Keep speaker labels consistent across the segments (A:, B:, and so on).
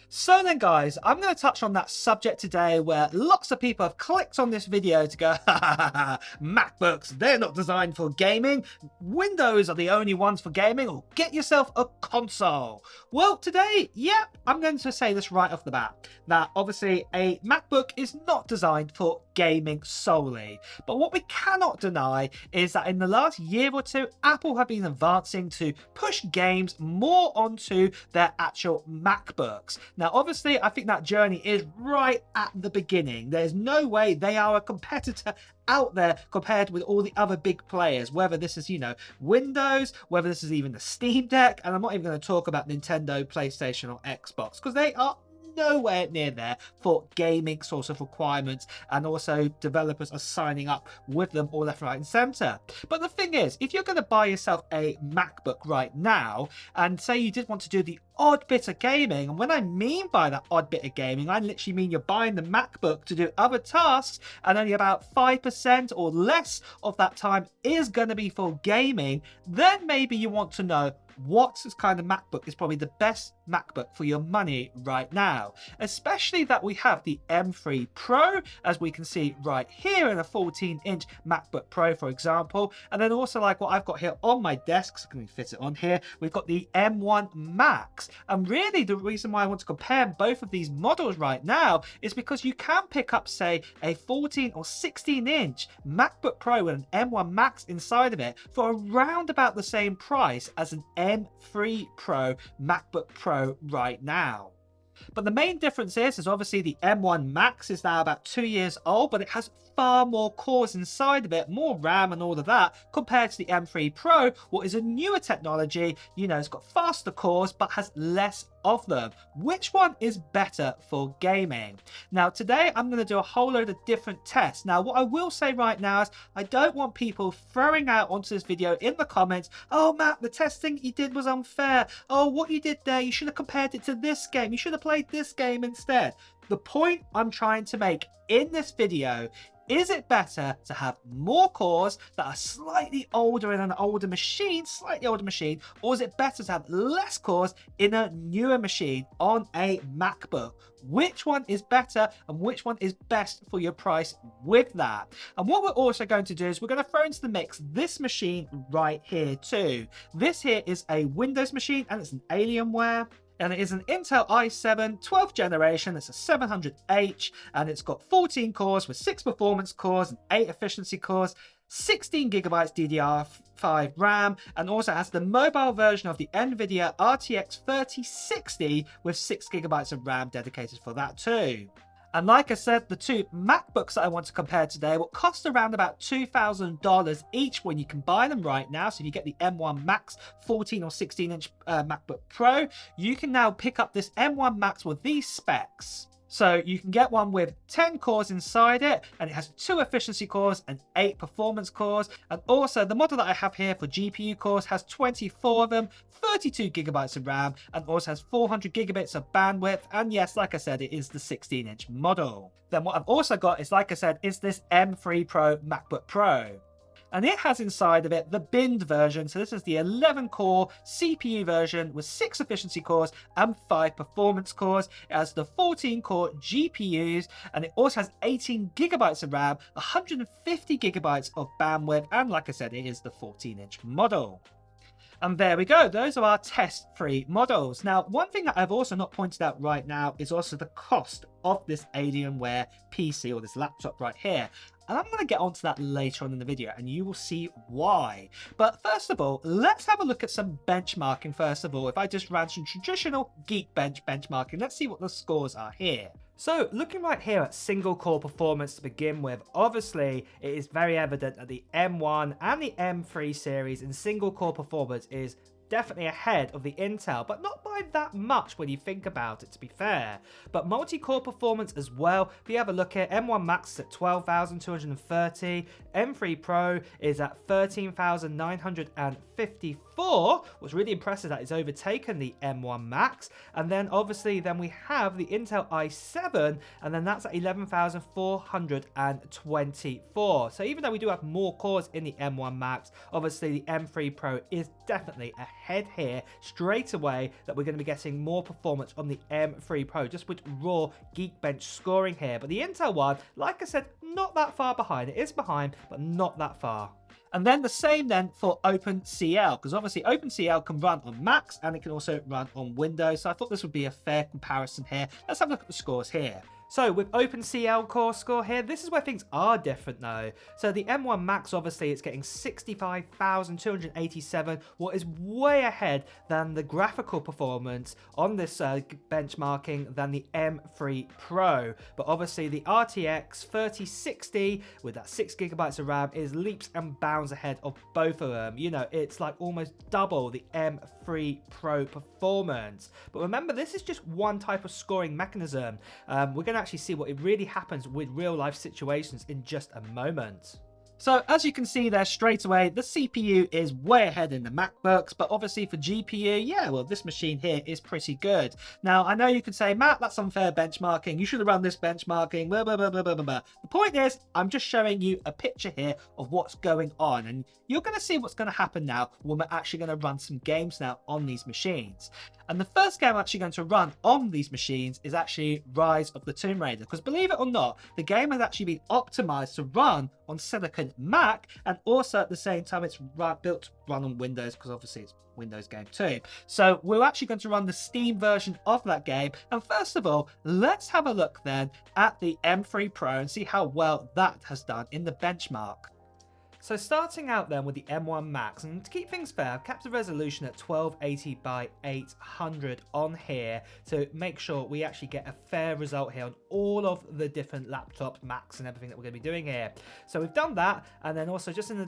A: So then guys, I'm going to touch on that subject today where lots of people have clicked on this video to go, ha ha ha ha, MacBooks, they're not designed for gaming, Windows are the only ones for gaming, or get yourself a console. Well today, yep, I'm going to say this right off the bat, that obviously a MacBook is not designed for gaming solely. But what we cannot deny is that in the last year or two, Apple have been advancing to push games more onto their actual MacBooks. Now, obviously, I think that journey is right at the beginning. There's no way they are a competitor out there compared with all the other big players, whether this is, Windows, whether this is even the Steam Deck, and I'm not even going to talk about Nintendo, PlayStation, or Xbox, because they are nowhere near there for gaming sort of requirements, and also developers are signing up with them all left, right and center. But the thing is, if you're going to buy yourself a MacBook right now, and say you did want to do the odd bit of gaming, and when I mean by that odd bit of gaming, I literally mean you're buying the MacBook to do other tasks, and only about 5% or less of that time is going to be for gaming, then maybe you want to know what kind of MacBook is probably the best MacBook for your money right now. Especially that we have the M3 Pro, as we can see right here, in a 14-inch MacBook Pro, for example. And then also like what I've got here on my desk, so can we fit it on here? We've got the M1 Max. And really the reason why I want to compare both of these models right now is because you can pick up, say, a 14 or 16-inch MacBook Pro with an M1 Max inside of it for around about the same price as an M3 Pro MacBook Pro right now. But the main difference is obviously the M1 Max is now about 2 years old, but it has far more cores inside of it, more RAM and all of that, compared to the M3 Pro, what is a newer technology. It's got faster cores, but has less of them. Which one is better for gaming? Now, today I'm going to do a whole load of different tests. Now, what I will say right now is I don't want people throwing out onto this video in the comments, oh, Matt, the testing you did was unfair. Oh, what you did there, you should have compared it to this game. You should have played this game instead. The point I'm trying to make in this video, is it better to have more cores that are slightly older in an older machine, or is it better to have less cores in a newer machine on a MacBook? Which one is better and which one is best for your price with that? And what we're also going to do is we're going to throw into the mix this machine right here too. This here is a Windows machine and it's an Alienware. And it is an Intel i7 12th generation. It's a 700H, and it's got 14 cores with 6 performance cores and 8 efficiency cores, 16 gigabytes DDR5 RAM, and also has the mobile version of the NVIDIA RTX 3060 with 6 gigabytes of RAM dedicated for that too. And like I said, the two MacBooks that I want to compare today will cost around about $2,000 each when you can buy them right now. So if you get the M1 Max 14 or 16-inch MacBook Pro, you can now pick up this M1 Max with these specs. So you can get one with 10 cores inside it, and it has 2 efficiency cores and 8 performance cores. And also the model that I have here for GPU cores has 24 of them, 32 gigabytes of RAM, and also has 400 gigabits of bandwidth. And yes, like I said, it is the 16-inch model. Then what I've also got is, like I said, is this M3 Pro MacBook Pro. And it has inside of it the binned version. So this is the 11-core CPU version with 6 efficiency cores and 5 performance cores. It has the 14-core GPUs, and it also has 18 gigabytes of RAM, 150 gigabytes of bandwidth, and like I said, it is the 14-inch model. And there we go, those are our test-free models. Now, one thing that I've also not pointed out right now is also the cost of this Alienware PC, or this laptop right here. And I'm going to get onto that later on in the video, and you will see why. But first of all, let's have a look at some benchmarking first of all. If I just ran some traditional Geekbench benchmarking, let's see what the scores are here. So looking right here at single core performance to begin with, obviously it is very evident that the M1 and the M3 series in single core performance is definitely ahead of the Intel, but not by that much when you think about it, to be fair. But multi-core performance as well, if you have a look at M1 Max is at 12,230, M3 Pro is at 13,954,
B: 4. What's really impressive that it's overtaken the M1 Max. And then obviously then we have the Intel i7, and then that's at 11,424. So even though we do have more cores in the M1 Max, obviously the M3 Pro is definitely ahead here straight away, that we're going to be getting more performance on the M3 Pro just with raw Geekbench scoring here. But the Intel one, like I said, not that far behind. It is behind, but not that far.
A: And then the same then for OpenCL, because obviously OpenCL can run on Macs and it can also run on Windows. So I thought this would be a fair comparison here. Let's have a look at the scores here.
B: So with OpenCL core score here, this is where things are different though. So the M1 Max, obviously it's getting 65,287, what is way ahead than the graphical performance on this benchmarking than the M3 Pro. But obviously the RTX 3060 with that 6GB of RAM is leaps and bounds ahead of both of them. You know, it's like almost double the M3 Pro performance. But remember, this is just one type of scoring mechanism. We're going to actually see what it really happens with real life situations in just a moment.
A: So as you can see there straight away, the CPU is way ahead in the MacBooks, but obviously for GPU, yeah, well, this machine here is pretty good. Now, I know you could say, Matt, that's unfair benchmarking. You should have run this benchmarking, blah, blah, blah, blah, blah, blah. The point is, I'm just showing you a picture here of what's going on, and you're going to see what's going to happen now when we're actually going to run some games now on these machines. And the first game I'm actually going to run on these machines is actually Rise of the Tomb Raider, because believe it or not, the game has actually been optimized to run on Silicon Mac, and also at the same time it's built to run on Windows, because obviously it's Windows game too. So we're actually going to run the Steam version of that game. And first of all, let's have a look then at the M3 Pro and see how well that has done in the benchmark.
B: So starting out then with the M1 Max, and to keep things fair, I've kept the resolution at 1280 by 800 on here to make sure we actually get a fair result here on all of the different laptops, Macs and everything that we're going to be doing here. So we've done that, and then also just in the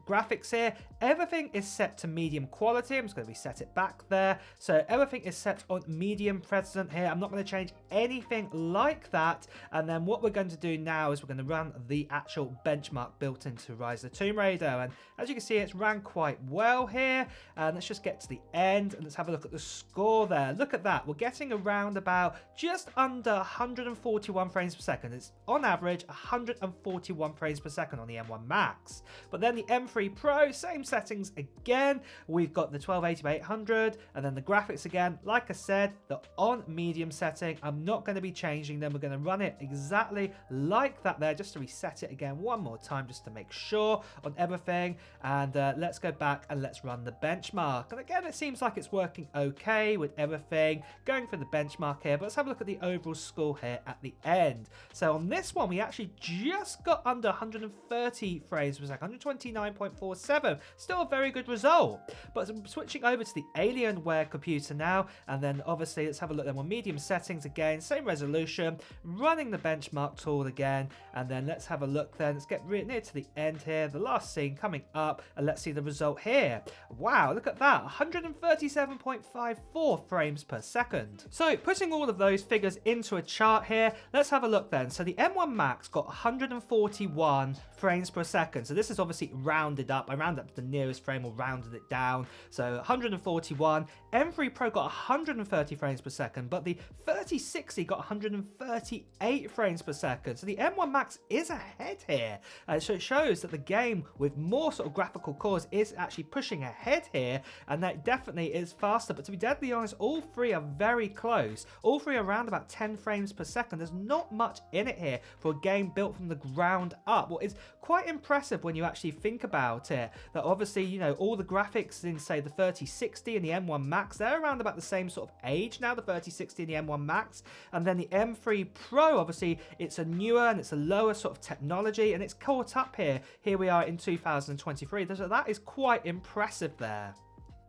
B: graphics here, everything is set to medium quality. I'm just going to reset it back there. So everything is set on medium precedent here. I'm not going to change anything like that. And then what we're going to do now is we're going to run the actual benchmark built into Rise of the Tomb Raider, and as you can see, it's ran quite well here. And let's just get to the end and let's have a look at the score there. Look at that, we're getting around about just under 141 frames per second. It's on average 141 frames per second on the M1 Max. But then the M3 Pro, same settings again. We've got the 1280 by 800, and then the graphics again, like I said, they're on medium setting. I'm not going to be changing them. We're going to run it exactly like that there, just to reset it again one more time just to make sure on everything. And let's go back and let's run the benchmark. And again, it seems like it's working okay with everything going for the benchmark here. But let's have a look at the overall score here at the end. So on this one, we actually just got under 130 frames per second, 129.47. Still a very good result. But switching over to the Alienware computer now, and then obviously let's have a look then on medium settings again, same resolution, running the benchmark tool again, and then let's have a look then. Let's get near to the end here, the last scene coming up, and let's see the result here. Wow, look at that, 137.54 frames per second. So putting all of those figures into a chart here, let's have a look then. So the M1 Max got 141 frames per second. So this is obviously rounded up. I rounded up to the nearest frame or rounded it down. So 141. M3 Pro got 130 frames per second, but the 3060 got 138 frames per second. So the M1 Max is ahead here. So it shows that the game with more sort of graphical cores is actually pushing ahead here, and that definitely is faster. But to be deadly honest, all three are very close. All three are around about 10 frames per second. There's not much in it here for a game built from the ground up. What is quite impressive when you actually think about it, that obviously, you know, all the graphics in, say, the 3060 and the M1 Max, they're around about the same sort of age now, the 3060 and the M1 Max. And then the M3 Pro, obviously, it's a newer and it's a lower sort of technology, and it's caught up here. Here we are in 2023. So that is quite impressive there.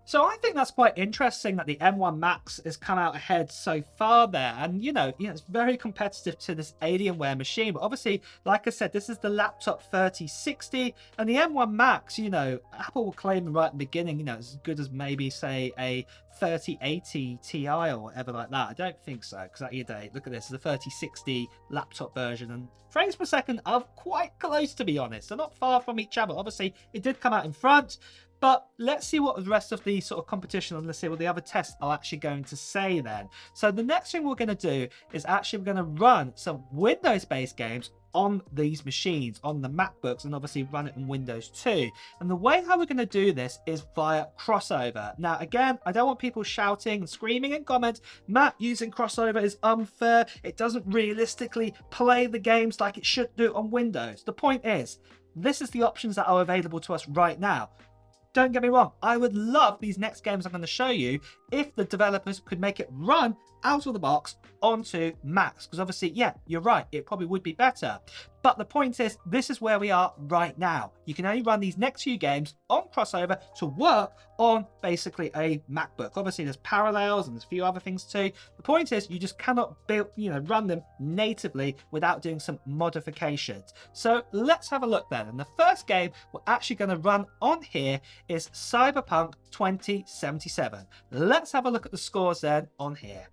A: So I think that's quite interesting that the M1 Max has come out ahead so far there. And, you know, it's very competitive to this Alienware machine. But obviously, like I said, this is the laptop 3060. And the M1 Max, you know, Apple will claim right at the beginning, you know, it's as good as maybe, say, a 3080 Ti or whatever like that. I don't think so, because at your day, look at this, the 3060 laptop version, and frames per second are quite close, to be honest. They're not far from each other. Obviously, it did come out in front, But let's see what the rest of the sort of competition and let's see what the other tests are actually going to say then. So the next thing we're going to do is actually we're going to run some Windows-based games on these machines, on the MacBooks, and obviously run it on Windows too. And the way how we're going to do this is via crossover. Now, again, I don't want people shouting and screaming in comments, Matt, using crossover is unfair. It doesn't realistically play the games like it should do on Windows. The point is, this is the options that are available to us right now. Don't get me wrong, I would love these next games I'm going to show you if the developers could make it run out of the box onto Macs. Because obviously, yeah, you're right, it probably would be better. But the point is, this is where we are right now. You can only run these next few games on crossover to work on basically a MacBook. Obviously, there's parallels and there's a few other things too. The point is, you just cannot build, run them natively without doing some modifications. So let's have a look then. And the first game we're actually going to run on here is CyberPunk 2077. Let's have a look at the scores then on here.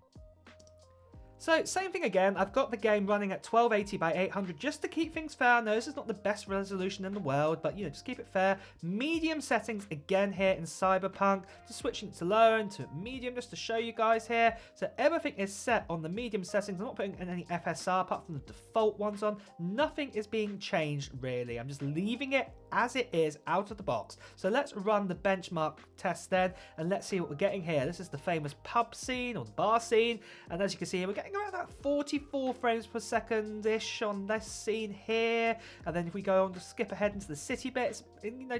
B: So same thing again, I've got the game running at 1280 by 800 just to keep things fair. I know this is not the best resolution in the world, but just keep it fair. Medium settings again here in Cyberpunk, just switching it to low and to medium just to show you guys here. So everything is set on the medium settings. I'm not putting in any FSR apart from the default ones on. Nothing is being changed really. I'm just leaving it as it is out of the box. So let's run the benchmark test then and let's see what we're getting here. This is the famous pub scene or the bar scene, and as you can see here, we're getting around that 44 frames per second ish on this scene here. And then if we go on to skip ahead into the city bits,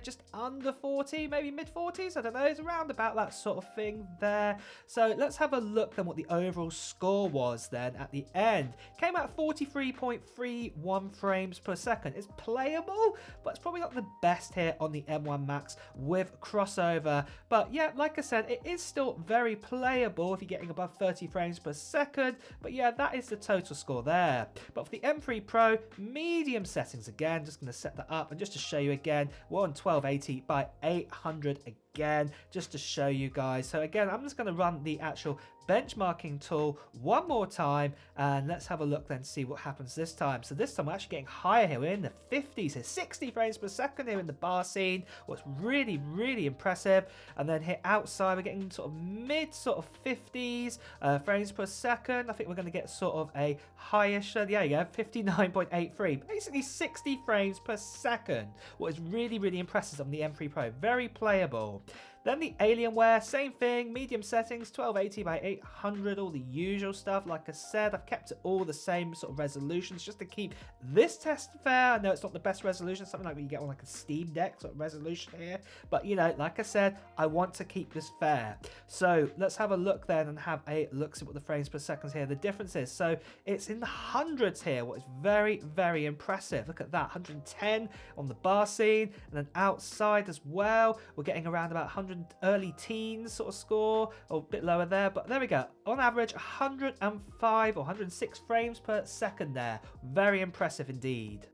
B: just under 40, maybe mid 40s, I don't know, it's around about that sort of thing there. So let's have a look then what the overall score was then at the end. Came out 43.31 frames per second. It's playable, but it's probably not the best here on the M1 Max with crossover. But yeah, like I said, it is still very playable if you're getting above 30 frames per second. But yeah, that is the total score there. But for the M3 Pro, medium settings again, just going to set that up. And just to show you again, we're on 1280 by 800 again, just to show you guys. So again, I'm just going to run the actual benchmarking tool one more time, and let's have a look then, see what happens this time. So this time we're actually getting higher here. We're in the 50s here, 60 frames per second here in the bar scene. What's really, really impressive. And then here outside, we're getting sort of mid sort of 50s frames per second. I think we're going to get sort of a highish, yeah, you go, 59.83, basically 60 frames per second. What is really, really impressive on the M3 Pro. Very playable. Then the Alienware, same thing, medium settings, 1280 by 800, all the usual stuff. Like I said, I've kept it all the same sort of resolutions just to keep this test fair. I know it's not the best resolution, something like what you get on like a Steam Deck sort of resolution here. But like I said, I want to keep this fair. So let's have a look then and have a look, see what the frames per second here, the difference is. So it's in the hundreds here, what is very, very impressive. Look at that, 110 on the bar scene, and then outside as well, we're getting around about 100 early teens sort of score, or a bit lower there, but there we go. On average, 105 or 106 frames per second there. Very impressive indeed.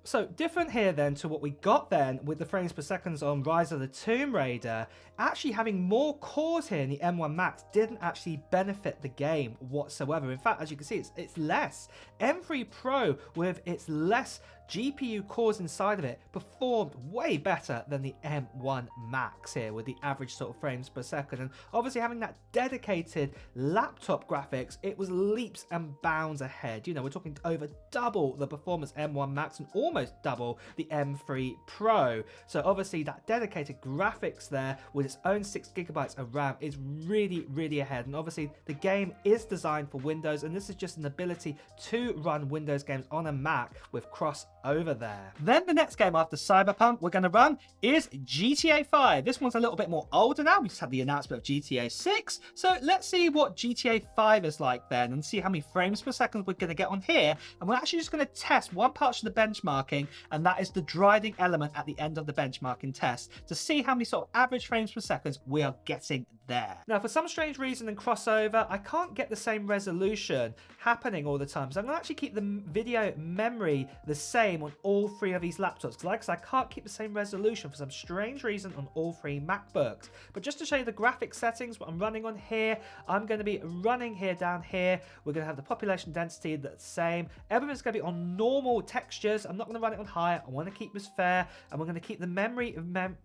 B: So different here then to what we got then with the frames per seconds on Rise of the Tomb Raider. Actually having more cores here in the M1 Max didn't actually benefit the game whatsoever. In fact, as you can see, it's less. M3 Pro with its less GPU cores inside of it performed way better than the M1 Max here with the average sort of frames per second. And obviously having that dedicated laptop graphics, it was leaps and bounds ahead. We're talking over double the performance M1 Max and almost double the M3 Pro. So obviously that dedicated graphics there with its own 6 GB of RAM is really, really ahead. And obviously the game is designed for Windows, and this is just an ability to run Windows games on a Mac with crossover there.
A: Then the next game after Cyberpunk we're going to run is GTA 5. This one's a little bit more older now. We just had the announcement of GTA 6. So let's see what GTA 5 is like then and see how many frames per second we're going to get on here. And we're actually just going to test one part of the benchmarking, and that is the driving element at the end of the benchmarking test to see how many sort of average frames per second we are getting there.
B: Now, for some strange reason in crossover, I can't get the same resolution happening all the time. So I'm going to actually keep the video memory the same same on all three of these laptops. Because like I said, I can't keep the same resolution for some strange reason on all three MacBooks. But just to show you the graphics settings, what I'm running on here, I'm going to be running here down here. We're going to have the population density that's the same. Everything's going to be on normal textures. I'm not going to run it on high. I want to keep this fair. And we're going to keep the memory,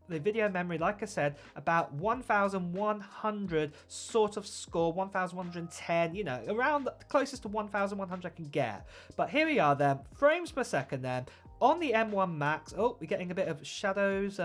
B: the video memory, like I said, about 1100 sort of score, 1110, you know, around the closest to 1100 I can get. But here we are then, frames per second then. On the M1 Max, oh, we're getting a bit of shadows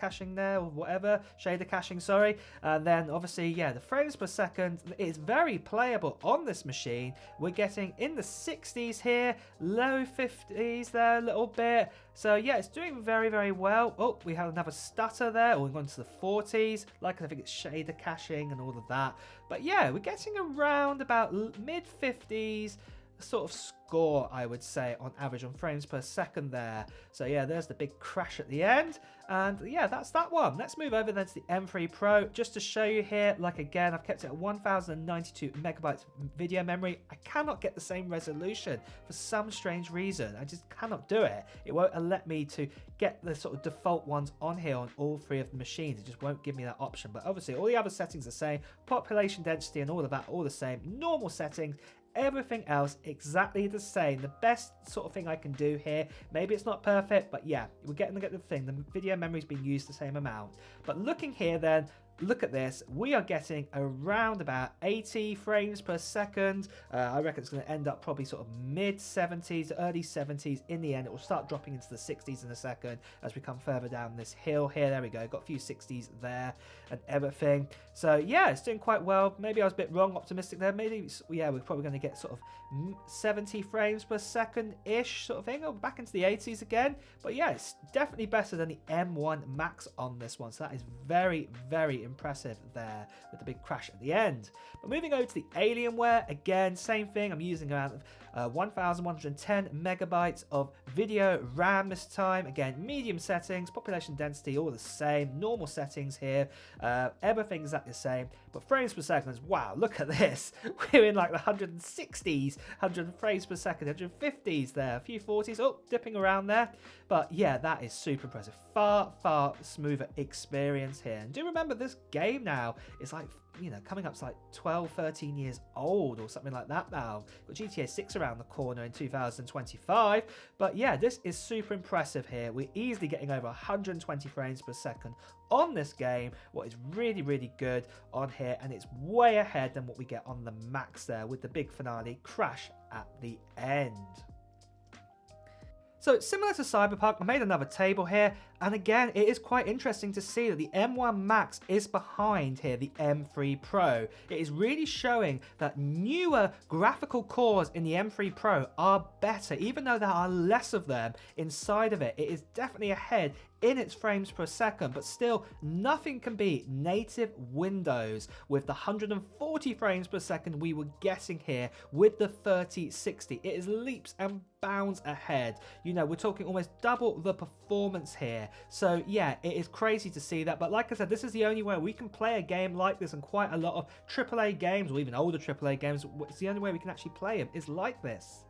B: caching there, or whatever, shader caching, sorry. And then obviously, yeah, the frames per second is very playable on this machine. We're getting in the 60s here, low 50s there a little bit. So yeah, it's doing very, very well. Oh, we have another stutter there, or we're going to the 40s. Like, I think it's shader caching and all of that. But yeah, we're getting around about mid 50s sort of score, I would say, on average on frames per second there. So yeah, there's the big crash at the end. And yeah, that's that one. Let's move over then to the M3 Pro. Just to show you here, like again, I've kept it at 1092 megabytes video memory. I cannot get the same resolution for some strange reason. I just cannot do it. It won't let me to get the sort of default ones on here on all three of the machines. It just won't give me that option. But obviously all the other settings are the same. Population density and all of that, all the same. Normal settings. Everything else exactly the same. The best sort of thing I can do here. Maybe it's not perfect, but yeah, we're getting the thing. The video memory's been used the same amount. But looking here then, look at this. We are getting around about 80 frames per second. I reckon it's going to end up probably sort of mid 70s, early 70s. In the end, it will start dropping into the 60s in a second as we come further down this hill here. There we go. Got a few 60s there and everything. So yeah, it's doing quite well. Maybe I was a bit wrong, optimistic there. Maybe, yeah, we're probably going to get sort of 70 frames per second-ish sort of thing. Or back into the 80s again. But yeah, it's definitely better than the M1 Max on this one. So that is very, very impressive there with the big crash at the end. But moving over to the Alienware, again, same thing. I'm using around 1110 megabytes of video RAM this time. Again, medium settings, population density, all the same. Normal settings here. Everything exactly the same. But frames per second, wow, look at this. We're in like the 160s, 100 frames per second, 150s there, a few 40s, oh, dipping around there. But yeah, that is super impressive. Far, far smoother experience here. And do remember, this game now is like, you know, coming up to like 12, 13 years old or something like that now. Got GTA 6 around the corner in 2025. But yeah, this is super impressive here. We're easily getting over 120 frames per second on this game, what is really, really good on here. And it's way ahead than what we get on the Max there with the big finale crash at the end. So similar to CyberPunk, I made another table here, and again, it is quite interesting to see that the M1 Max is behind here, the M3 Pro. It is really showing that newer graphical cores in the M3 Pro are better, even though there are less of them inside of it. It is definitely ahead in its frames per second, but still nothing can beat native Windows with the 140 frames per second we were getting here with the 3060. It is leaps and bounds ahead. You know, we're talking almost double the performance here. So yeah, it is crazy to see that. But like I said, this is the only way we can play a game like this, and quite a lot of AAA games, or even older AAA games, it's the only way we can actually play them is like this.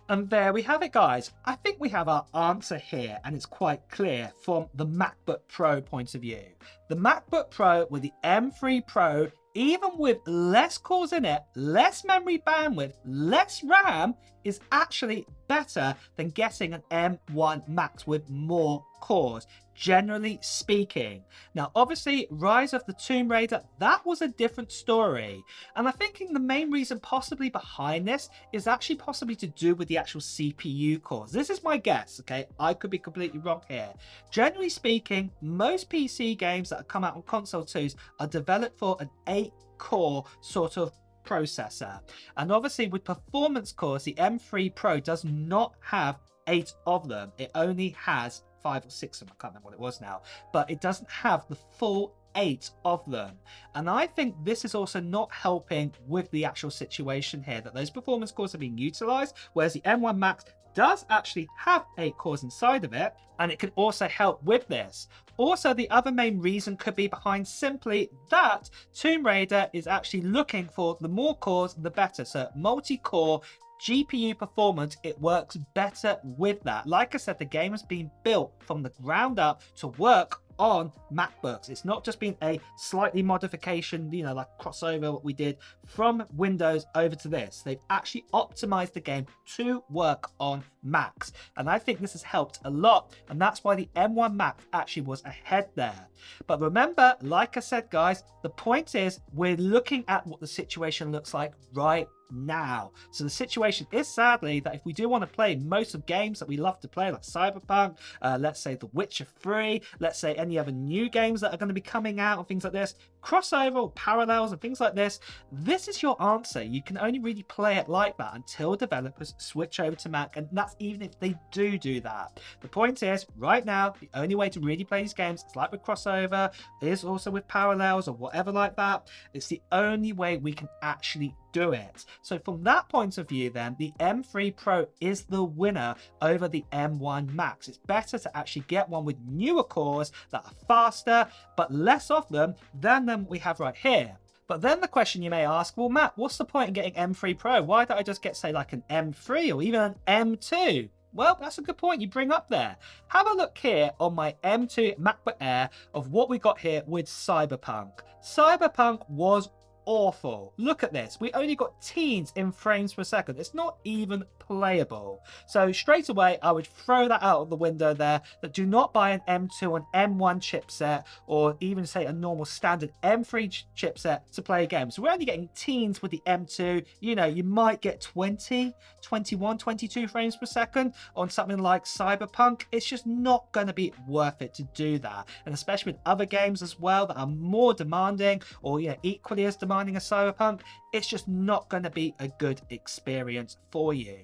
A: And there we have it, guys. I think we have our answer here, and it's quite clear from the MacBook Pro point of view. The MacBook Pro with the M3 Pro, even with less cores in it, less memory bandwidth, less RAM, is actually better than getting an M1 Max with more cores, generally speaking. Now, obviously, Rise of the Tomb Raider, that was a different story. And I'm thinking the main reason possibly behind this is actually possibly to do with the actual CPU cores. This is my guess, okay? I could be completely wrong here. Generally speaking, most PC games that come out on console 2s are developed for an 8-core sort of processor. And obviously with performance cores, the M3 Pro does not have 8 of them. It only has 5 or 6 of them. I can't remember what it was now, but it doesn't have the full 8 of them. And I think this is also not helping with the actual situation here, that those performance cores are being utilized, whereas the M1 Max does actually have 8 cores inside of it, and it can also help with this. Also, the other main reason could be behind simply that Tomb Raider is actually looking for the more cores, the better. So multi-core GPU performance, it works better with that. Like I said, the game has been built from the ground up to work on MacBooks. It's not just been a slightly modification, you know, like crossover what we did from Windows over to this. They've actually optimized the game to work on Macs, and I think this has helped a lot, and that's why the M1 Mac actually was ahead there. But remember, like I said, guys, the point is we're looking at what the situation looks like right now. So the situation is sadly that if we do want to play most of games that we love to play, like CyberPunk, let's say The Witcher 3, let's say any other new games that are going to be coming out and things like this, crossover or parallels and things like this, this is your answer. You can only really play it like that until developers switch over to Mac, and that's even if they do that. The point is, right now, the only way to really play these games is like with crossover, is also with parallels or whatever like that. It's the only way we can actually do it. So from that point of view then, the M3 Pro is the winner over the M1 Max. It's better to actually get one with newer cores that are faster, but less of them than we have right here. But then the question you may ask, well, Matt, what's the point in getting M3 Pro? Why don't I just get, say, like an M3 or even an M2? Well, that's a good point you bring up there. Have a look here on my M2 MacBook Air of what we got here with CyberPunk. CyberPunk was awful. Look at this. We only got teens in frames per second. It's not even playable. So straight away, I would throw that out of the window there. That do not buy an M2 or an M1 chipset, or even say a normal standard M3 chipset to play games. So we're only getting teens with the M2. You know, you might get 20, 21, 22 frames per second on something like CyberPunk. It's just not going to be worth it to do that. And especially with other games as well that are more demanding, or equally as demanding as CyberPunk, it's just not going to be a good experience for you.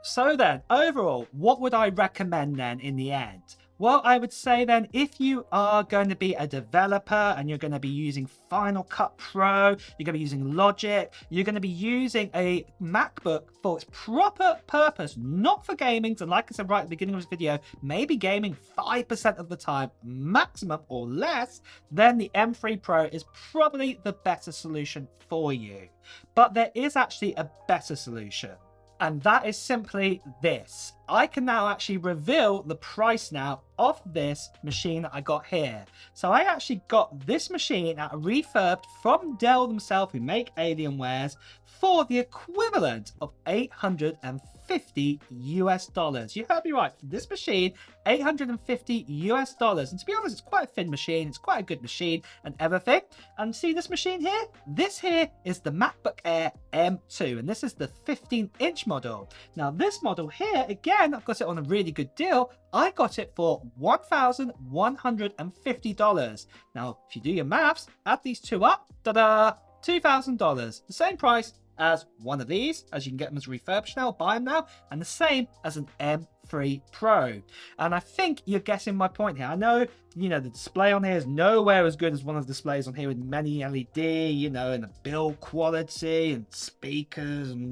A: So then, overall, what would I recommend then in the end? Well, I would say then, if you are going to be a developer and you're going to be using Final Cut Pro, you're going to be using Logic, you're going to be using a MacBook for its proper purpose, not for gaming, and like I said right at the beginning of this video, maybe gaming 5% of the time maximum or less, then the M3 Pro is probably the better solution for you. But there is actually a better solution. And that is simply this. I can now actually reveal the price now of this machine that I got here. So I actually got this machine at a refurb from Dell themselves, who make Alienwares, for the equivalent of $850 US. You heard me right. For this machine, $850 US. And to be honest, it's quite a thin machine. It's quite a good machine and everything. And see this machine here? This here is the MacBook Air M2, and this is the 15-inch model. Now this model here, again, I've got it on a really good deal. I got it for $1,150. Now, if you do your maths, add these two up, ta-da, $2,000. The same price as one of these, as you can get them as refurbished now, buy them now, and the same as an M3 Pro. And I think you're getting my point here. I know, the display on here is nowhere as good as one of the displays on here with many LED, and the build quality and speakers and,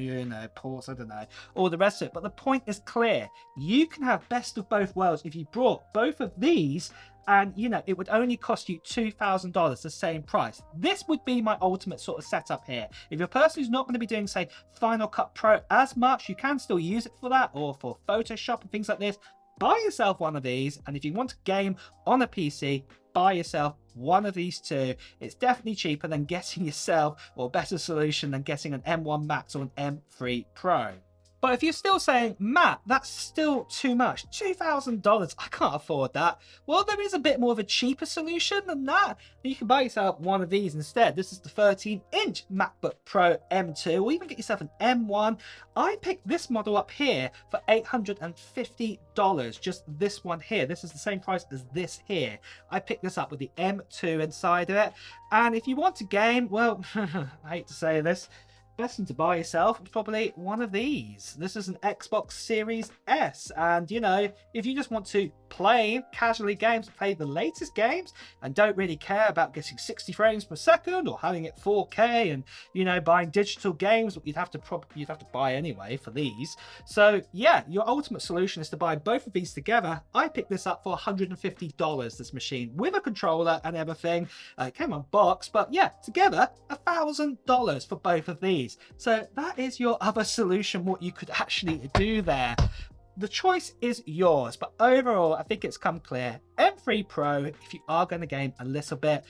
A: ports, I don't know, all the rest of it. But the point is clear. You can have best of both worlds if you brought both of these, and it would only cost you $2,000, the same price. This would be my ultimate sort of setup here. If you're a person who's not going to be doing, say, Final Cut Pro as much, you can still use it for that, or for Photoshop and things like this. Buy yourself one of these, and if you want to game on a PC, buy yourself one of these two. It's definitely cheaper than getting yourself, or a better solution than getting an M1 Max or an M3 Pro. But if you're still saying, Matt, that's still too much, $2,000, I can't afford that. Well, there is a bit more of a cheaper solution than that. You can buy yourself one of these instead. This is the 13-inch MacBook Pro M2, or even get yourself an M1. I picked this model up here for $850, just this one here. This is the same price as this here. I picked this up with the M2 inside of it. And if you want to game, well, I hate to say this, best thing to buy yourself is probably one of these. This is an Xbox Series S, and if you just want to playing casually games, play the latest games, and don't really care about getting 60 frames per second or having it 4K and, you know, buying digital games you'd have to buy anyway for these. So yeah, your ultimate solution is to buy both of these together. I picked this up for $150, this machine, with a controller and everything. It came on box, but yeah, together $1,000 for both of these. So that is your other solution, what you could actually do there. The choice is yours, but overall, I think it's come clear. M3 Pro, if you are going to game a little bit,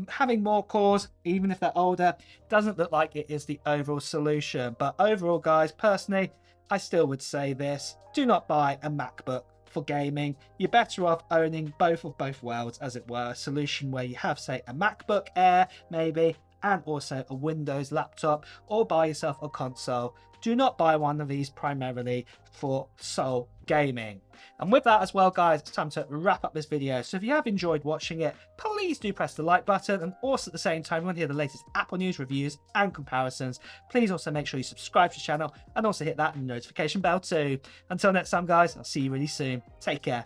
A: having more cores, even if they're older, doesn't look like it is the overall solution. But overall, guys, personally, I still would say this: do not buy a MacBook for gaming. You're better off owning both of both worlds, as it were. A solution where you have, say, a MacBook Air, maybe, and also a Windows laptop, or buy yourself a console. Do not buy one of these primarily for sole gaming. And with that as well, guys, it's time to wrap up this video. So if you have enjoyed watching it, please do press the like button, and also at the same time, if you want to hear the latest Apple news, reviews and comparisons, please also make sure you subscribe to the channel and also hit that notification bell too. Until next time, guys, I'll see you really soon. Take care.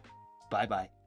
A: Bye bye.